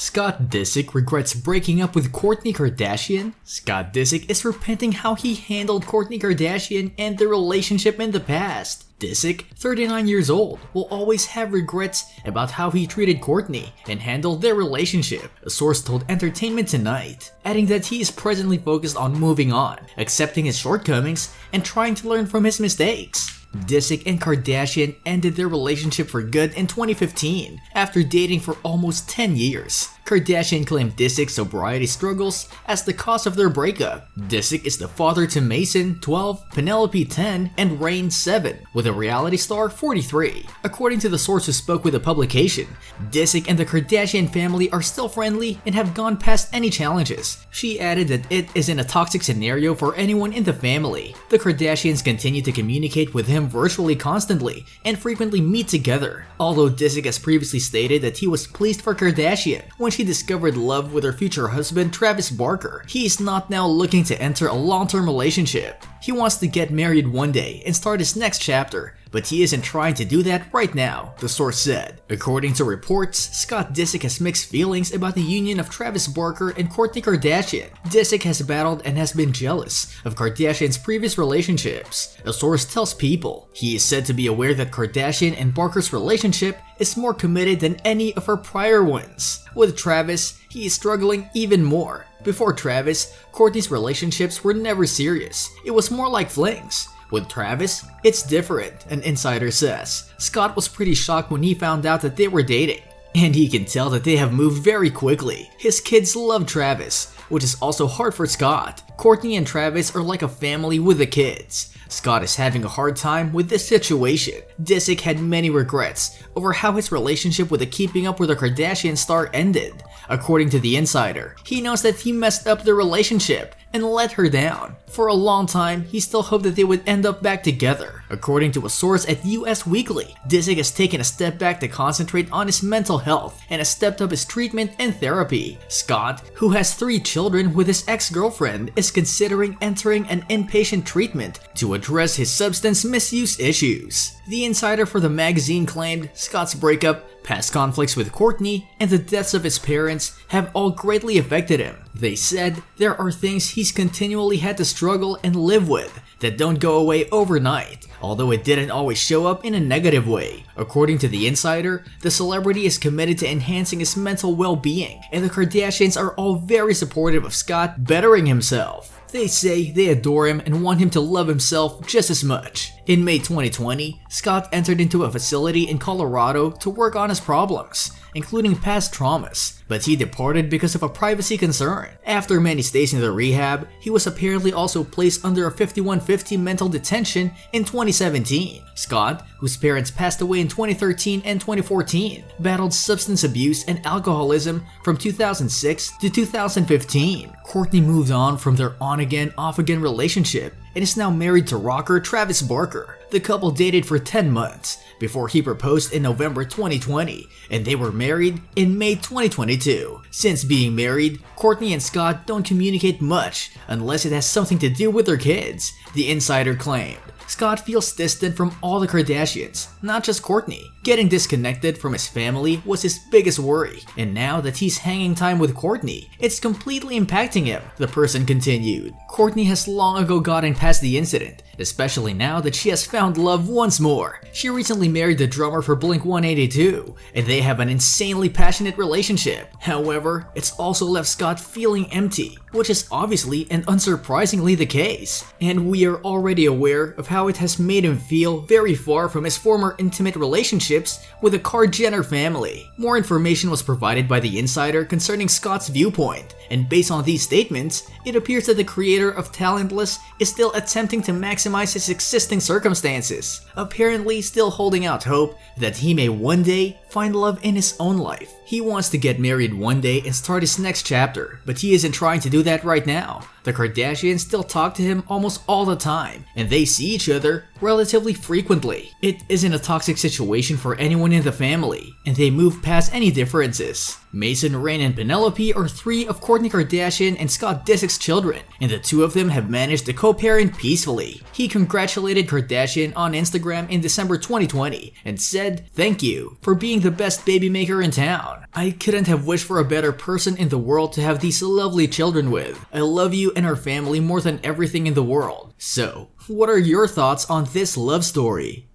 Scott Disick regrets breaking up with Kourtney Kardashian. Scott Disick is repenting how he handled Kourtney Kardashian and their relationship in the past. Disick, 39 years old, will always have regrets about how he treated Kourtney and handled their relationship, a source told Entertainment Tonight, adding that he is presently focused on moving on, accepting his shortcomings, and trying to learn from his mistakes. Disick and Kardashian ended their relationship for good in 2015 after dating for almost 10 years. Kardashian claimed Disick's sobriety struggles as the cause of their breakup. Disick is the father to Mason, 12, Penelope, 10, and Reign, 7, with a reality star, 43. According to the source who spoke with the publication, Disick and the Kardashian family are still friendly and have gone past any challenges. She added that it isn't a toxic scenario for anyone in the family. The Kardashians continue to communicate with him virtually constantly and frequently meet together. Although Disick has previously stated that he was pleased for Kardashian when she discovered love with her future husband Travis Barker, he is not now looking to enter a long-term relationship. He wants to get married one day and start his next chapter, but he isn't trying to do that right now, the source said. According to reports, Scott Disick has mixed feelings about the union of Travis Barker and Kourtney Kardashian. Disick has battled and has been jealous of Kardashian's previous relationships. A source tells People he is said to be aware that Kardashian and Barker's relationship is more committed than any of her prior ones. With Travis, he is struggling even more. Before Travis, Kourtney's relationships were never serious. It was more like flings. With Travis, it's different, an insider says. Scott was pretty shocked when he found out that they were dating. And he can tell that they have moved very quickly. His kids love Travis, which is also hard for Scott. Kourtney and Travis are like a family with the kids. Scott is having a hard time with this situation. Disick had many regrets over how his relationship with the Keeping Up with the Kardashian star ended. According to the insider, he knows that he messed up the relationship and let her down. For a long time, he still hoped that they would end up back together. According to a source at US Weekly, Disick has taken a step back to concentrate on his mental health and has stepped up his treatment and therapy. Scott, who has 3 children with his ex-girlfriend, is considering entering an inpatient treatment to address his substance misuse issues. The insider for the magazine claimed Scott's breakup, past conflicts with Kourtney, and the deaths of his parents have all greatly affected him. They said there are things he's continually had to struggle and live with that don't go away overnight, although it didn't always show up in a negative way. According to the insider, the celebrity is committed to enhancing his mental well-being, and the Kardashians are all very supportive of Scott bettering himself. They say they adore him and want him to love himself just as much. In May 2020, Scott entered into a facility in Colorado to work on his problems, including past traumas, but he departed because of a privacy concern. After many stays in the rehab, he was apparently also placed under a 5150 mental detention in 2017. Scott, whose parents passed away in 2013 and 2014, battled substance abuse and alcoholism from 2006 to 2015. Kourtney moved on from their on-again, off-again relationship and is now married to rocker Travis Barker. The couple dated for 10 months before he proposed in November 2020, and they were married in May 2022. Since being married, Kourtney and Scott don't communicate much unless it has something to do with their kids, the insider claimed. Scott feels distant from all the Kardashians, not just Kourtney. Getting disconnected from his family was his biggest worry, and now that he's hanging time with Kourtney, it's completely impacting him, the person continued. Kourtney has long ago gotten past the incident, especially now that she has found love once more. She recently married the drummer for Blink-182, and they have an insanely passionate relationship. However, it's also left Scott feeling empty, which is obviously and unsurprisingly the case. And we are already aware of how it has made him feel very far from his former intimate relationships with the Kar-Jenner family. More information was provided by the insider concerning Scott's viewpoint, and based on these statements, it appears that the creator of Talentless is still attempting to maximize his existing circumstances, apparently still holding out hope that he may one day find love in his own life. He wants to get married one day and start his next chapter, but he isn't trying to do that right now. The Kardashians still talk to him almost all the time, and they see each other relatively frequently. It isn't a toxic situation for anyone in the family, and they move past any differences. Mason, Rain, and Penelope are 3 of Kourtney Kardashian and Scott Disick's children, and the 2 of them have managed to co-parent peacefully. He congratulated Kardashian on Instagram in December 2020 and said, "Thank you for being the best baby maker in town. I couldn't have wished for a better person in the world to have these lovely children with. I love you and our family more than everything in the world." So, what are your thoughts on this love story?